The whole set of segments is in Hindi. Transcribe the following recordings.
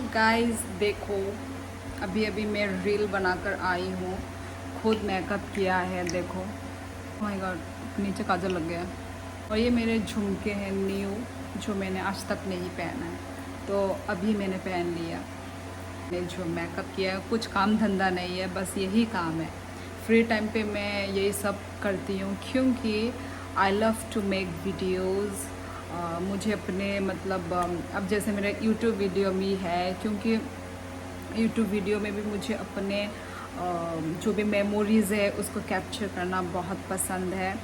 गाइस देखो, अभी अभी मैं रील बनाकर आई हूँ। खुद मेकअप किया है, देखो। माय गॉड, नीचे काजल लग गया। और ये मेरे झुमके हैं न्यू, जो मैंने आज तक नहीं पहना है, तो अभी मैंने पहन लिया। मैंने जो मेकअप किया है, कुछ काम धंधा नहीं है, बस यही काम है। फ्री टाइम पे मैं यही सब करती हूँ, क्योंकि I love to make videos. मुझे अपने मतलब अब जैसे मेरा यूट्यूब वीडियो में है, क्योंकि यूट्यूब वीडियो में भी मुझे अपने जो भी मेमोरीज़ है उसको कैप्चर करना बहुत पसंद है।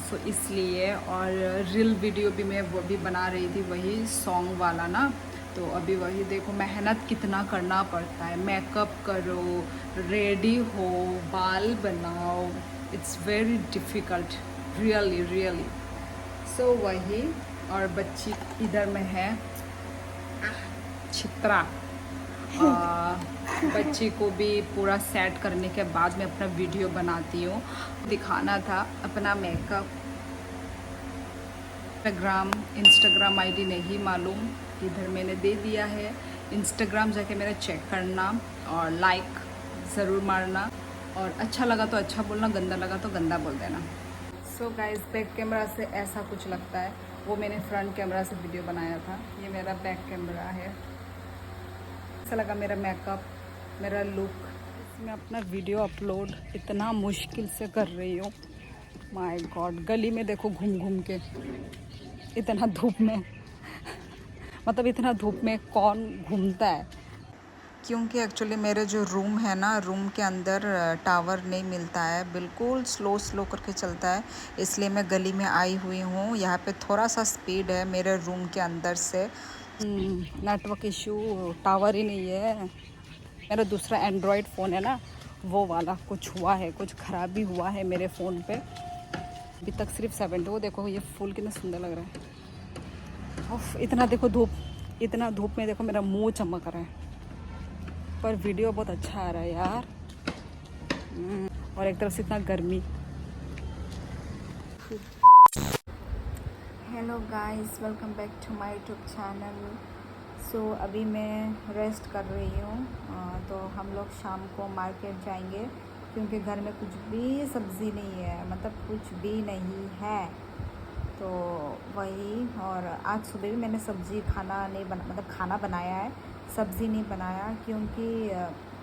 सो इसलिए, और रील वीडियो भी मैं वो भी बना रही थी, वही सॉन्ग वाला ना। तो अभी वही देखो, मेहनत कितना करना पड़ता है। मेकअप करो, रेडी हो, बाल बनाओ, it's very difficult, really really. So वही। और बच्ची इधर में है, चित्रा। बच्ची को भी पूरा सेट करने के बाद मैं अपना वीडियो बनाती हूँ। दिखाना था अपना मेकअप। इंस्टाग्राम आईडी नहीं मालूम, इधर मैंने दे दिया है। इंस्टाग्राम जाके मेरा चेक करना और लाइक ज़रूर मारना। और अच्छा लगा तो अच्छा बोलना, गंदा लगा तो गंदा बोल देना। सो गाइस, बैक कैमरा से ऐसा कुछ लगता है, वो मैंने फ्रंट कैमरा से वीडियो बनाया था। ये मेरा बैक कैमरा है। ऐसा लगा मेरा मेकअप, मेरा लुक। मैं अपना वीडियो अपलोड इतना मुश्किल से कर रही हूँ, माय गॉड। गली में देखो घूम घूम के, इतना धूप में मतलब इतना धूप में कौन घूमता है। क्योंकि एक्चुअली मेरे जो रूम है ना, रूम के अंदर टावर नहीं मिलता है, बिल्कुल स्लो स्लो करके चलता है। इसलिए मैं गली में आई हुई हूँ। यहाँ पे थोड़ा सा स्पीड है मेरे रूम के अंदर से। नेटवर्क इशू, टावर ही नहीं है। मेरा दूसरा एंड्रॉयड फ़ोन है ना, वो वाला कुछ हुआ है, कुछ ख़राबी हुआ है मेरे फ़ोन पे। अभी तक सिर्फ 70। वो देखो, ये फूल कितना सुंदर लग रहा है। उफ, इतना देखो धूप, इतना धूप में देखो मेरा मुंह चमक रहा है, पर वीडियो बहुत अच्छा आ रहा है यार। और एक तरफ से इतना गर्मी। Hello guys, welcome back to my YouTube channel. So अभी मैं रेस्ट कर रही हूँ। तो हम लोग शाम को मार्केट जाएंगे, क्योंकि घर में कुछ भी सब्ज़ी नहीं है, मतलब कुछ भी नहीं है। तो वही। और आज सुबह भी मैंने सब्ज़ी खाना नहीं बना, मतलब खाना बनाया है, सब्ज़ी नहीं बनाया, क्योंकि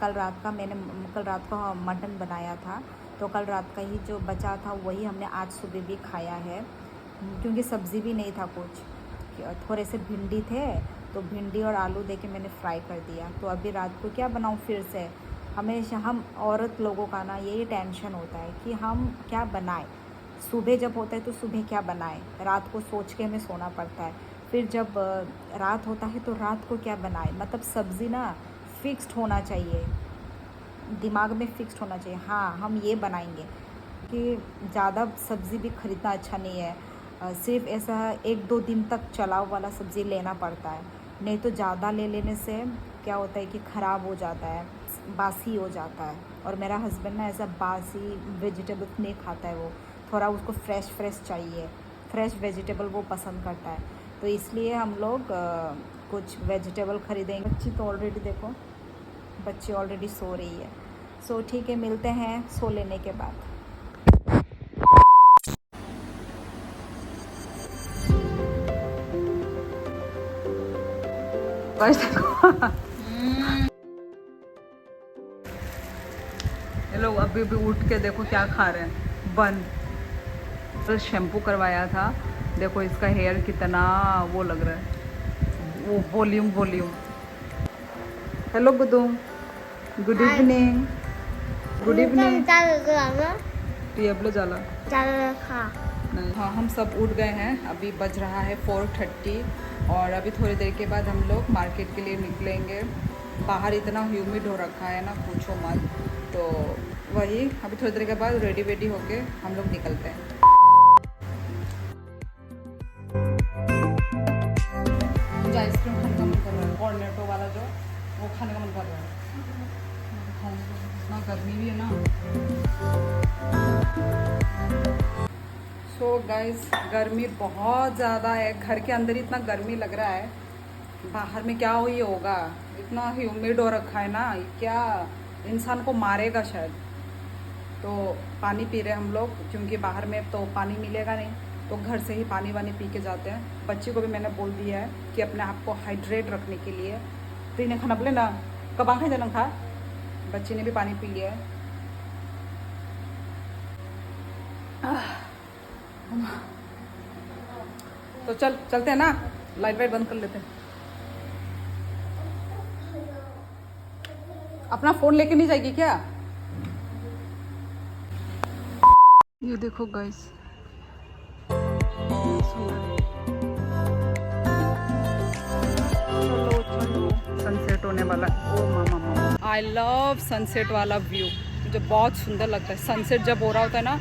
कल रात का मटन बनाया था। तो कल रात का ही जो बचा था वही हमने आज सुबह भी खाया है, क्योंकि सब्ज़ी भी नहीं था कुछ। थोड़े से भिंडी थे, तो भिंडी और आलू दे के मैंने फ्राई कर दिया। तो अभी रात को क्या बनाऊँ फिर से। हमेशा हम औरत लोगों का ना यही टेंशन होता है कि हम क्या बनाएं। सुबह जब होता है तो सुबह क्या बनाएं, रात को सोच के हमें सोना पड़ता है। फिर जब रात होता है तो रात को क्या बनाएं। मतलब सब्ज़ी ना फिक्स्ड होना चाहिए, दिमाग में फिक्स्ड होना चाहिए, हाँ हम ये बनाएंगे। कि ज़्यादा सब्ज़ी भी ख़रीदना अच्छा नहीं है। सिर्फ ऐसा 1-2 दिन तक चलाव वाला सब्ज़ी लेना पड़ता है, नहीं तो ज़्यादा ले लेने से क्या होता है कि ख़राब हो जाता है, बासी हो जाता है। और मेरा हस्बैंड ना ऐसा बासी वेजिटेबल्स नहीं खाता है, वो थोड़ा उसको फ्रेश चाहिए, फ्रेश वेजिटेबल वो पसंद करता है। तो इसलिए हम लोग कुछ वेजिटेबल ख़रीदेंगे। बच्ची तो ऑलरेडी देखो, बच्ची ऑलरेडी सो रही है। सो ठीक है, मिलते हैं सो लेने के बाद। ये लोग अभी भी उठ के देखो क्या खा रहे हैं, बन। तो शैम्पू करवाया था, देखो इसका हेयर कितना वो लग रहा है, वो वॉल्यूम। हेलो गुदुम, good evening. Good evening. Table जाला नहीं। हाँ, हम सब उठ गए हैं। अभी बज रहा है 4:30, और अभी थोड़ी देर के बाद हम लोग मार्केट के लिए निकलेंगे। बाहर इतना ह्यूमिड हो रखा है ना, पूछो मत। तो वही, अभी थोड़ी देर के बाद रेडी वेडी होके हम लोग निकलते हैं। मुझे आइसक्रीम खाने का मन कर रहा है, कॉर्नेटो वाला जो, वो खाने का मन कर रहा है। इतना गर्मी भी है ना। सो गाइस, गर्मी बहुत ज़्यादा है, घर के अंदर इतना गर्मी लग रहा है। बाहर में क्या हुई होगा, इतना ह्यूमिड हो रखा है ना, क्या इंसान को मारेगा शायद। तो पानी पी रहे हम लोग, क्योंकि बाहर में तो पानी मिलेगा नहीं, तो घर से ही पानी वानी पी के जाते हैं। बच्ची को भी मैंने बोल दिया है कि अपने आप को हाइड्रेट रखने के लिए तीन खाना बोले ना, कब आँखें जलन खा। बच्ची ने भी पानी पी लिया है। तो चलते हैं ना, लाइट वाइट बंद कर लेते हैं। अपना फ़ोन लेके नहीं जाएगी क्या? ये देखो गाइस, सनसेट होने वाला है। ओ मामा, आई लव सनसेट वाला व्यू, मुझे बहुत सुंदर लगता है। सनसेट जब हो रहा होता है ना,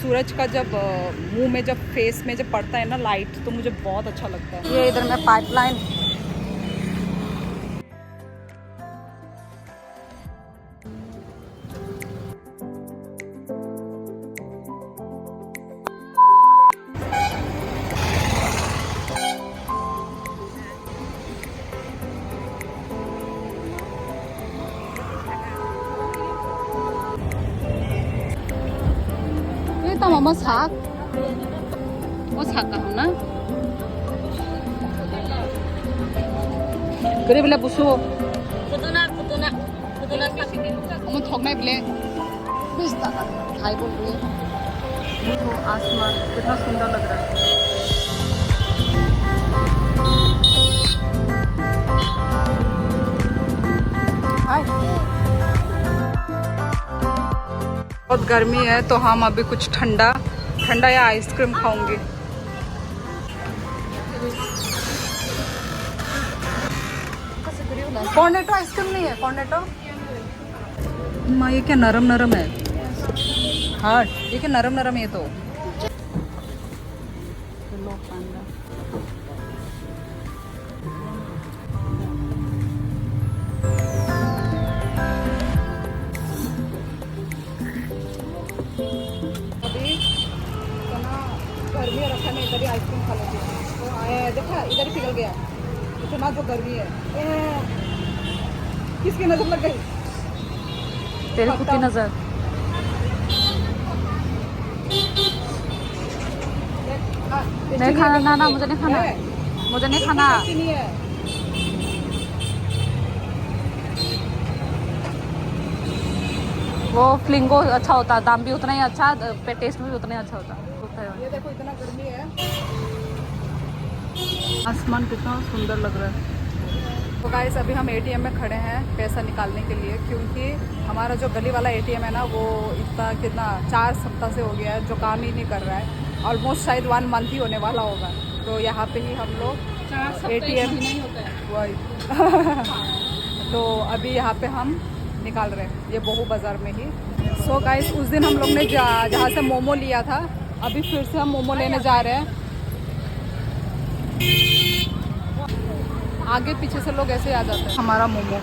सूरज का जब मुंह में, जब फेस में जब पड़ता है ना लाइट, तो मुझे बहुत अच्छा लगता है। ये इधर में pipeline, mama sak, mau sak kah na? Kiri bila busu. Putuna. Kamu thok naik bile. Bis tak, खाई बोल रही है। देखो आसमान कितना सुंदर लग रहा है। बहुत गर्मी है, तो हम अभी कुछ ठंडा या आइसक्रीम खाऊंगी। कॉर्नेटो आइसक्रीम नहीं है, कॉर्नेटो माँ, ये क्या नरम है। हाँ, ये क्या नरम है ये तो। गर्मी रखा नहीं, इधर ही आइसक्रीम खा लेती हूँ। तो आया देखा, इधर ही पिघल गया, इतना जो गर्मी है। किसकी नजर लग गई? तेरी खुद की नजर। नहीं खाना ना, मुझे नहीं खाना, मुझे नहीं खाना। वो फ्लिंगो अच्छा होता, दाम भी उतना ही अच्छा, टेस्ट भी उतना ही अच्छा होता है। ये देखो इतना गर्मी है, आसमान कितना सुंदर लग रहा है। तो गाइस अभी हम एटीएम में खड़े हैं पैसा निकालने के लिए, क्योंकि हमारा जो गली वाला एटीएम है ना, वो कितना 4 सप्ताह से हो गया है, जो काम ही नहीं कर रहा है। ऑलमोस्ट शायद 1 मंथ ही होने वाला होगा। तो यहाँ पे ही हम लोग एटीएम वही तो अभी यहाँ पे हम निकाल रहे हैं, ये बहू बाज़ार में ही। सो गाइस उस दिन हम लोग ने जहाँ से मोमो लिया था, अभी फिर से हम मोमो लेने जा रहे हैं। आगे पीछे से लोग ऐसे आ जाते हैं। हमारा मोमो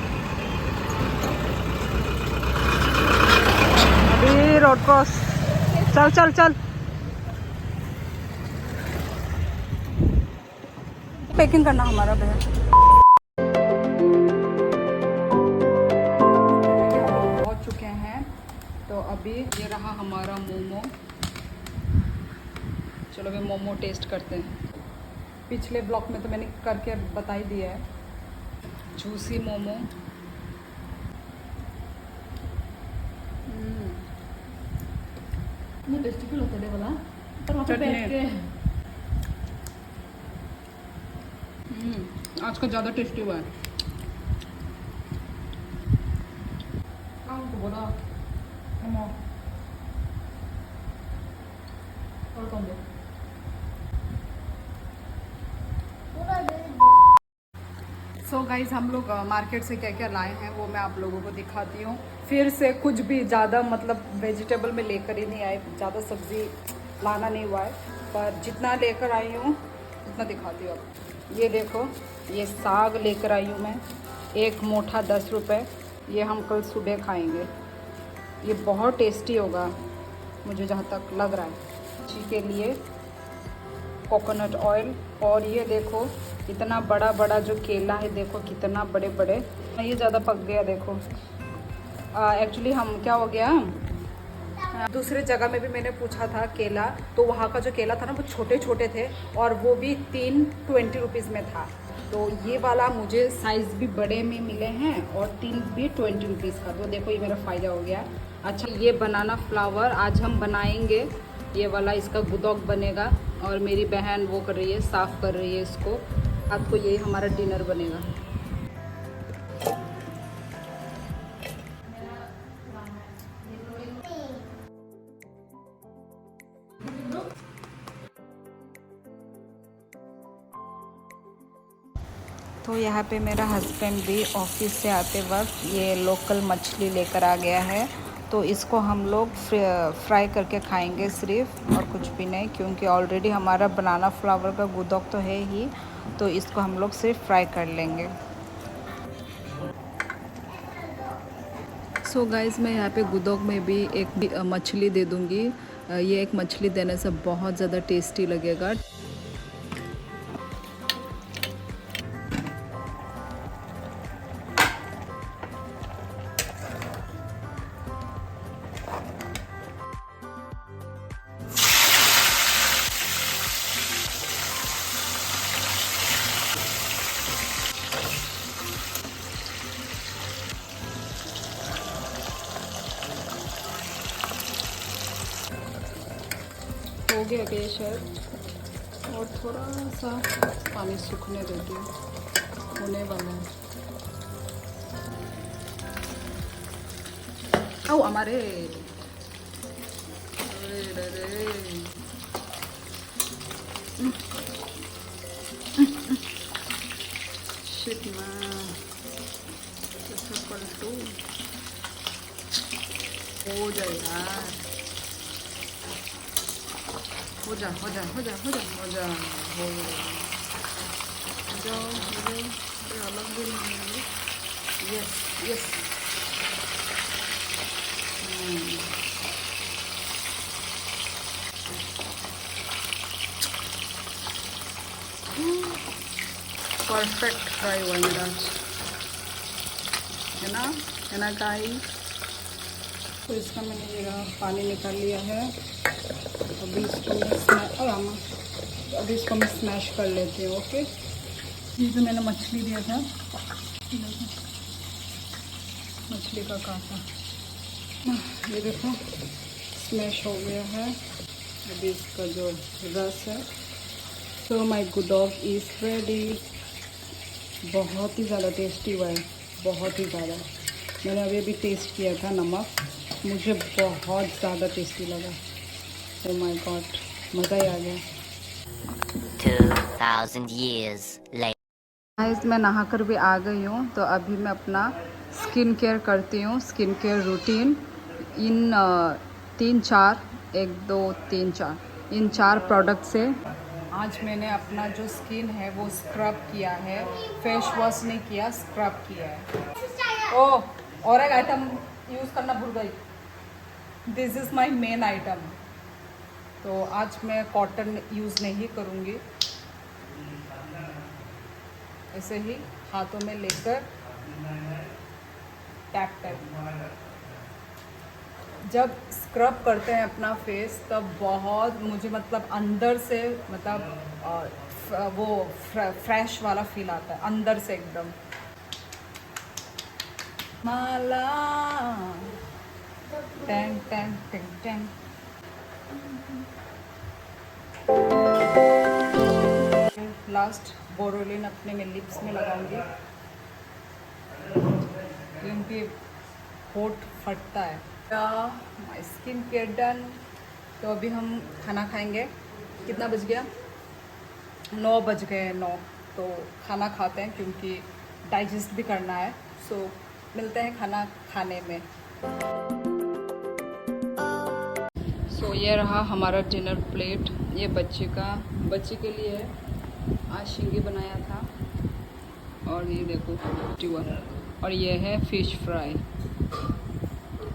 अभी रोड क्रॉस, चल पैकिंग करना हमारा बहन। पहुंच चुके हैं, तो अभी ये रहा हमारा मोमो। चलो अभी मोमो टेस्ट करते हैं। पिछले ब्लॉग में तो मैंने करके बता ही दिया है। जूसी मोमो, टेस्टी फील होता है वाला, आज का ज़्यादा टेस्टी हुआ है। सो गाइज हम लोग मार्केट से क्या क्या लाए हैं वो मैं आप लोगों को दिखाती हूँ। फिर से कुछ भी ज़्यादा मतलब वेजिटेबल में लेकर ही नहीं आए, ज़्यादा सब्ज़ी लाना नहीं हुआ है, पर जितना लेकर आई हूँ उतना दिखाती हूँ अब। ये देखो, ये साग लेकर आई हूँ मैं, एक मोटा 10 रुपये। ये हम कल सुबह खाएंगे, ये बहुत टेस्टी होगा मुझे जहाँ तक लग रहा है। जी के लिए कोकोनट ऑयल। और ये देखो, इतना बड़ा बड़ा जो केला है देखो कितना बड़े बड़े। ये ज़्यादा पक गया देखो। एक्चुअली हम क्या हो गया, दूसरे जगह में भी मैंने पूछा था केला, तो वहाँ का जो केला था ना वो छोटे छोटे थे और वो भी 3 20 रुपीज़ में था। तो ये वाला मुझे साइज़ भी बड़े में मिले हैं और 3 भी 20 रुपीज़ का। तो देखो ये मेरा फ़ायदा हो गया। अच्छा, ये बनाना फ्लावर आज हम बनाएंगे, ये वाला इसका गुदौक बनेगा और मेरी बहन वो कर रही है, साफ़ कर रही है इसको। आज को यही हमारा डिनर बनेगा। तो यहाँ पे मेरा हस्बैंड भी ऑफिस से आते वक्त ये लोकल मछली लेकर आ गया है। तो इसको हम लोग फ्राई करके खाएंगे सिर्फ, और कुछ भी नहीं, क्योंकि ऑलरेडी हमारा बनाना फ्लावर का गुदौक तो है ही। तो इसको हम लोग सिर्फ फ्राई कर लेंगे। सो गाइस, मैं यहाँ पे गुदौक में भी एक मछली दे दूँगी। ये एक मछली देने से बहुत ज़्यादा टेस्टी लगेगा। हो गया क्या शायद, और थोड़ा सा पानी सूखने देती हूँ, होने वाला है। ओ हमारे शिट मैन, कैसे पलटू, हो जाए यार, हो जा हो जा हो जा हो जा हो जा हो जाओ, अरे अलग भी नहीं है। यस यस, परफेक्ट फ्राई हुआ मेरा, है ना गाइस। तो इसका मैंने ये पानी निकाल लिया है। अभी इसको मैं स्मैश कर लेती हूँ। ओके, ये जो मैंने मछली दिया था, मछली का कांटा, ये देखो स्मैश हो गया है। अभी इसका जो रस है, तो माय गुदौक इज़ रेडी। बहुत ही ज़्यादा टेस्टी हुआ है, बहुत ही ज़्यादा। मैंने अभी टेस्ट किया था नमक, मुझे बहुत ज़्यादा टेस्टी लगा। Oh my God, मज़ा ही आ गया। 2000 years later. गाइस, मैं नहा कर भी आ गई हूँ। तो अभी मैं अपना स्किन केयर करती हूँ, स्किन केयर रूटीन। इन 3-4 1 2 3 4 इन 4 प्रोडक्ट से आज मैंने अपना जो स्किन है वो स्क्रब किया है। फेस वॉश नहीं किया, स्क्रब किया है। ओह, और एक आइटम यूज़ करना भूल गई। This is my main item. तो आज मैं कॉटन यूज़ नहीं करूँगी, ऐसे ही हाथों में लेकर टैप टैप। जब स्क्रब करते हैं अपना फेस तब बहुत मुझे मतलब अंदर से मतलब वो फ्रेश वाला फील आता है अंदर से एकदम। माला टैंग टैंग टैंग टैंग। लास्ट बोरोलिन अपने में लिप्स में लगाऊंगी क्योंकि होठ फटता है। My skin care done. तो अभी हम खाना खाएंगे। कितना बज गया? 9 बज गए 9। तो खाना खाते हैं क्योंकि डाइजेस्ट भी करना है। सो मिलते हैं खाना खाने में। सो ये रहा हमारा डिनर प्लेट। ये बच्चे के लिए है, आज शिंगी बनाया था। और ये देखो टिवा, और ये है फिश फ्राई।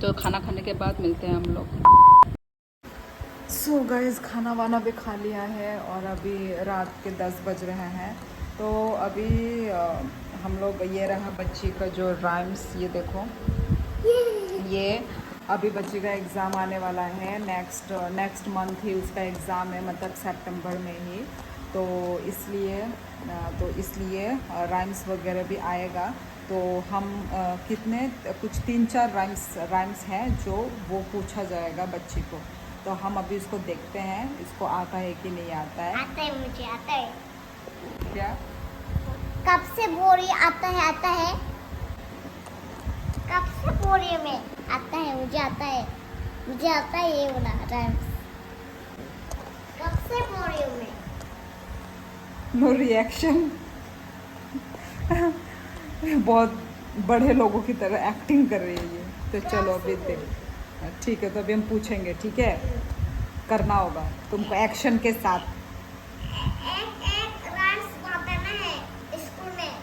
तो खाना खाने के बाद मिलते हैं हम लोग। सो गाइस, खाना वाना भी खा लिया है और अभी रात के 10 बज रहे हैं। तो अभी हम लोग ये रहा बच्ची का जो राइम्स, ये देखो, ये अभी बच्ची का एग्ज़ाम आने वाला है, नेक्स्ट मंथ ही उसका एग्ज़ाम है, मतलब सितंबर में ही। तो इसलिए राइम्स वगैरह भी आएगा। तो हम कितने कुछ 3-4 राइम्स हैं जो वो पूछा जाएगा बच्ची को। तो हम अभी इसको देखते हैं, इसको आता है कि नहीं आता है। आता है, मुझे आता है। क्या? कब से बोरी आता है कब से बोरी में आता है, मुझे आता है ये वाला राइम्स। कब से बोरी में। No reaction. बहुत बड़े लोगों की तरह एक्टिंग कर रही है ये। तो चलो अभी देख, ठीक है, तो अभी हम पूछेंगे, ठीक है, करना होगा तुमको एक्शन के साथ। एक राइम्स बताना है स्कूल में।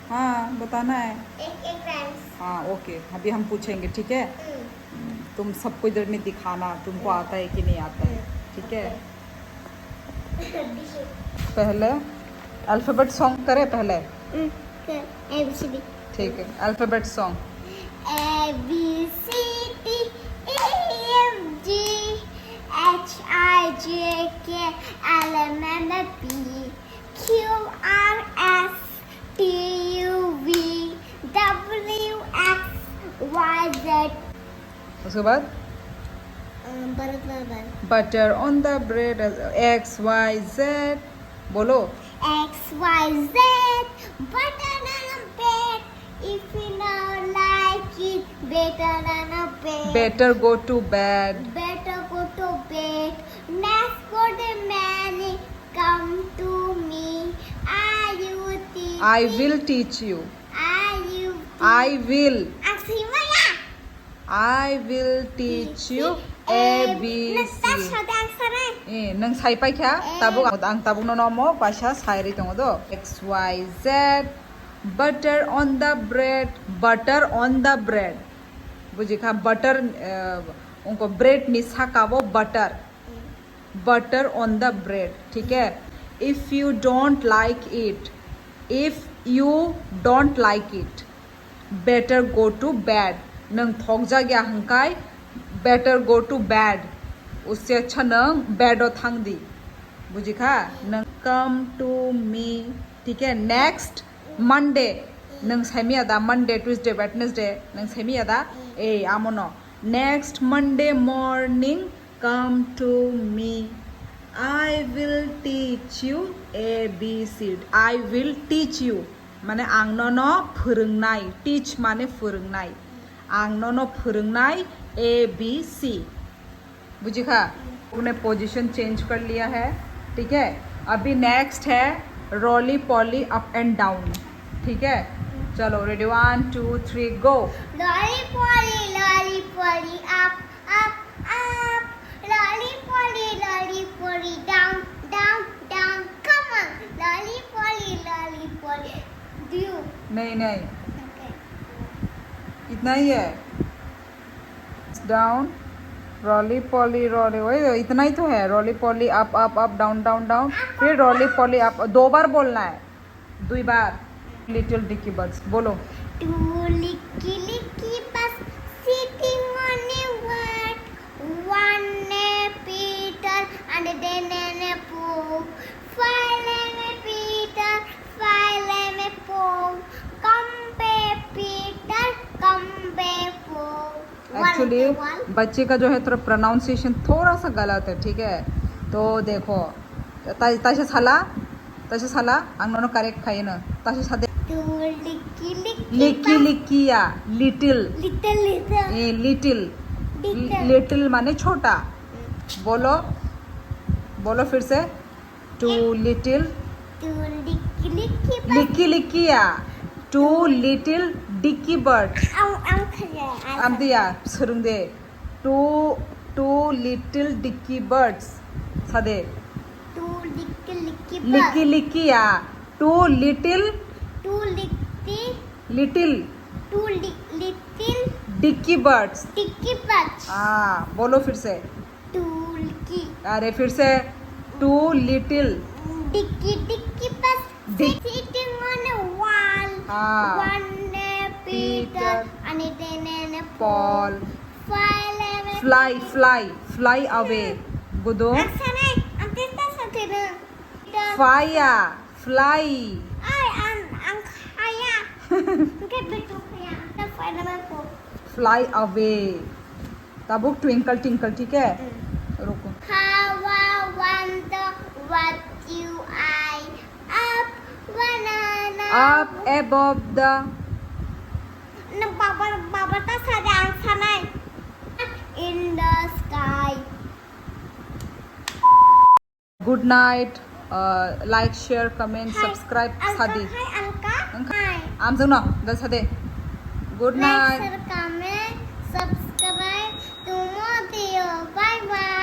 हाँ, बताना है। एक राइम्स। हाँ ओके, अभी हम पूछेंगे, ठीक है। तुम सबको इधर में दिखाना तुमको आता है कि नहीं आता है, ठीक है। पहले अल्फ़ाबेट सॉन्ग करें पहले। ABCD। ठीक है, alphabet song. ABCD EFG HIJK LMNP QRS TUV WXYZ। उसके बाद butter on the bread, XYZ बोलो। XYZ butter on a bed. If you don't like it, better than a bed. Better go to bed. Better go to bed. Next go the man, come to me. Are you teach? I will teach you. Are you? I will. Asimaya. I will teach you ABC. Nang sai pai kya? Tabuk ang tabuk no nomo pasha sairi tongo do. XYZ butter on the bread. Butter on the bread. बुझी खा butter उनको bread निशा का वो butter. Butter on the bread, ठीक है। If you don't like it, if you don't like it, better go to bed. नंग थोक जा गया हंकाई, better go to bed. उससे अच्छा नंग बेड और थंग दी, बुझी खा। नंग come to me, ठीक है। नेक्स्ट मंडे नंग सैमी अदा, मंडे ट्यूसडे वेडनेसडे नंग सैमी अदा ए आमोनो। Next Monday morning come to me. I will teach you ABC. I will teach you माने आंनो नो फोरोंनाय, teach माने फोरोंनाय, आंनो नो फोरोंनाय ABC, बुझी खा। उन्हें पोजीशन चेंज कर लिया है, ठीक है। अभी नेक्स्ट है roly poly up and down, ठीक है। चलो ready, 1 2 3 go. Lolly polly up up up. Lolly polly down down down. Come on. Lolly polly. Do you? नहीं Okay. इतना ही है। डाउन, रोली पॉली रोली, वही इतना ही तो है। Roly poly up up up down down down, फिर रोली पॉली अप। 2 बार बोलना है, 2 बार। लिटिल डिकी बर्ड्स बोलो। 2 licky bus sitting on a word. 1 a Peter and then a Paul. 5 a Peter, 5 a Paul. Come Peter, come Paul. Actually बच्चे का जो है थोड़ा प्रोनाउंसिएशन थोड़ा सा गलत है, ठीक है। तो देखो ताशे साला अंगनो करेक्ट खाई ना, ताशे सादे 2 licky लिक्किया लिटिल, little ये लिटिल माने छोटा। बोलो फिर से। 2 लिटिल 2 licky bus. लिक्किया 2 लिटिल डिक्की बर्ड्स। am दिया सुरुंग दे। 2 लिटिल डिक्की बर्ड्स सादे। 2 licky bus. लिक्किया 2 little 2 little little dicky birds. dicky bus. हाँ बोलो फिर से। 2 licky अरे फिर से 2 little dicky bus. Dick- Sitting One day Peter Peter, and then Paul. Fly. Fly away. Gudo. Asanay, ang tita sa tinang. Fire. Fly. Ay, ang kaya. Okay, beto kaya. Ang fly naman po. Fly away. तब ट्विंकल टिंकल ठीक है रुको How I wonder what you eye up banana. up above the Nagbabata sa daan sanay. In the sky. good night like share comment subscribe सादी Hi, Anka. Hi. आम संग ना दल सादे good Like, night share, comment, subscribe to more video. Bye bye.